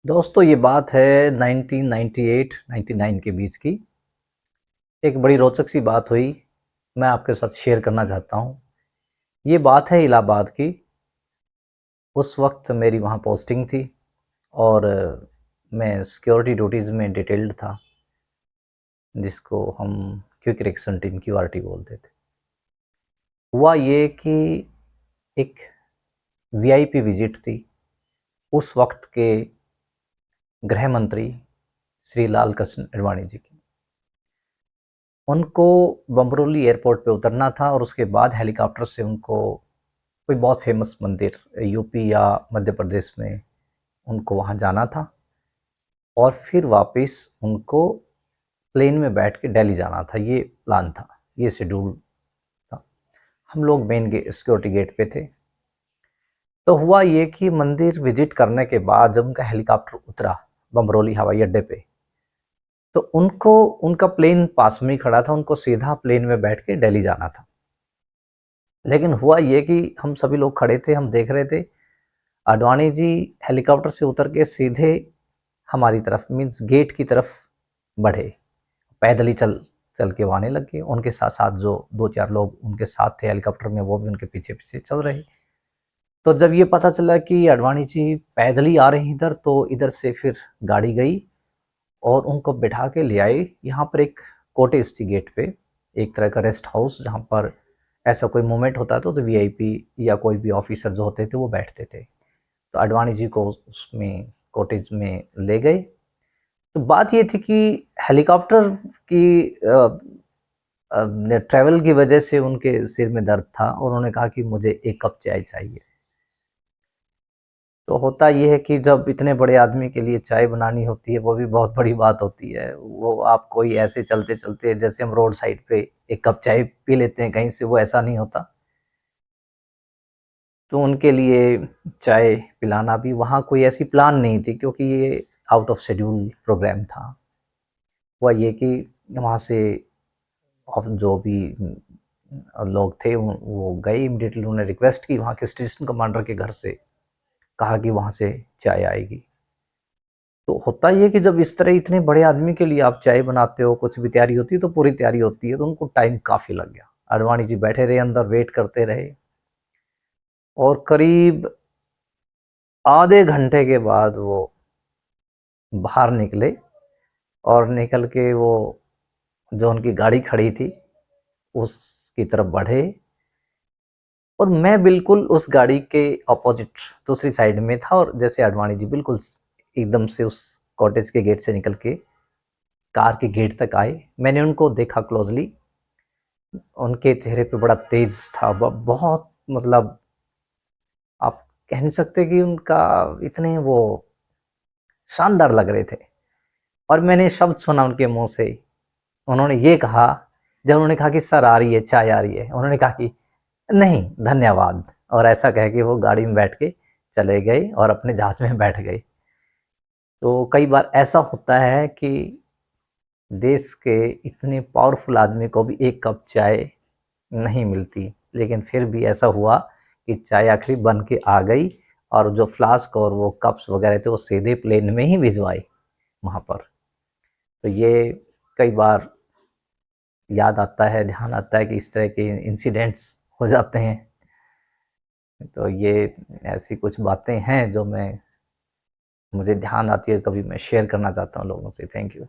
दोस्तों ये बात है 1998-99 के बीच की। एक बड़ी रोचक सी बात हुई, मैं आपके साथ शेयर करना चाहता हूँ। ये बात है इलाहाबाद की। उस वक्त मेरी वहाँ पोस्टिंग थी और मैं सिक्योरिटी ड्यूटीज़ में डिटेल्ड था, जिसको हम क्विक रिएक्शन टीम क्यूआरटी बोलते थे। हुआ ये कि एक वीआईपी विजिट थी उस वक्त के गृह मंत्री श्री लाल कृष्ण आडवाणी जी की। उनको बमरोली एयरपोर्ट पे उतरना था और उसके बाद हेलीकॉप्टर से उनको कोई बहुत फेमस मंदिर यूपी या मध्य प्रदेश में उनको वहाँ जाना था और फिर वापस उनको प्लेन में बैठ के दिल्ली जाना था। ये प्लान था, ये शेड्यूल था। हम लोग मेन सिक्योरिटी गेट पे थे। तो हुआ ये कि मंदिर विजिट करने के बाद जब उनका हेलीकॉप्टर उतरा बमरोली हवाई अड्डे पे, तो उनको उनका प्लेन पास में ही खड़ा था, उनको सीधा प्लेन में बैठ के दिल्ली जाना था। लेकिन हुआ ये कि हम सभी लोग खड़े थे, हम देख रहे थे आडवाणी जी हेलीकॉप्टर से उतर के सीधे हमारी तरफ मीन्स गेट की तरफ बढ़े, पैदल ही चल चल के वो आने लग गए। उनके साथ साथ जो दो चार लोग उनके साथ थे हेलीकॉप्टर में, वो भी उनके पीछे पीछे चल रहे। तो जब ये पता चला कि आडवाणी जी पैदल ही आ रहे हैं इधर, तो इधर से फिर गाड़ी गई और उनको बिठा के ले आए। यहाँ पर एक कॉटेज थी गेट पे, एक तरह का रेस्ट हाउस, जहाँ पर ऐसा कोई मूवमेंट होता था तो वीआईपी या कोई भी ऑफिसर जो होते थे वो बैठते थे। तो आडवाणी जी को उसमें कॉटेज में ले गए। तो बात ये थी कि हेलीकॉप्टर की ट्रैवल की वजह से उनके सिर में दर्द था और उन्होंने कहा कि मुझे एक कप चाय चाहिए। तो होता ये है कि जब इतने बड़े आदमी के लिए चाय बनानी होती है, वो भी बहुत बड़ी बात होती है। वो आप कोई ऐसे चलते चलते जैसे हम रोड साइड पे एक कप चाय पी लेते हैं कहीं से, वो ऐसा नहीं होता। तो उनके लिए चाय पिलाना भी वहाँ कोई ऐसी प्लान नहीं थी, क्योंकि ये आउट ऑफ शेड्यूल प्रोग्राम था। हुआ ये कि वहाँ से जो भी लोग थे वो गए इमीडिएटली। उन्होंने रिक्वेस्ट की वहाँ के स्टेशन कमांडर के घर से, कहा कि वहाँ से चाय आएगी। तो होता ये कि जब इस तरह इतने बड़े आदमी के लिए आप चाय बनाते हो, कुछ भी तैयारी होती है तो पूरी तैयारी होती है, तो उनको टाइम काफ़ी लग गया। आडवाणी जी बैठे रहे अंदर, वेट करते रहे और करीब आधे घंटे के बाद वो बाहर निकले और निकल के वो जो उनकी गाड़ी खड़ी थी उसकी तरफ बढ़े और मैं बिल्कुल उस गाड़ी के अपोजिट दूसरी साइड में था। और जैसे आडवाणी जी बिल्कुल एकदम से उस कॉटेज के गेट से निकल के कार के गेट तक आए, मैंने उनको देखा क्लोजली। उनके चेहरे पे बड़ा तेज था, बहुत मतलब आप कह नहीं सकते कि उनका इतने वो शानदार लग रहे थे। और मैंने शब्द सुना उनके मुंह से, उन्होंने ये कहा, जब उन्होंने कहा कि सर आ रही है चाय आ रही है, उन्होंने कहा कि नहीं धन्यवाद, और ऐसा कह के वो गाड़ी में बैठ के चले गए और अपने जहाज में बैठ गए। तो कई बार ऐसा होता है कि देश के इतने पावरफुल आदमी को भी एक कप चाय नहीं मिलती, लेकिन फिर भी ऐसा हुआ कि चाय आखिरी बन के आ गई और जो फ्लास्क और वो कप्स वगैरह थे वो सीधे प्लेन में ही भिजवाए वहाँ पर। तो ये कई बार याद आता है, ध्यान आता है कि इस तरह के इंसिडेंट्स हो जाते हैं। तो ये ऐसी कुछ बातें हैं जो मुझे ध्यान आती है, कभी मैं शेयर करना चाहता हूँ लोगों से। Thank you.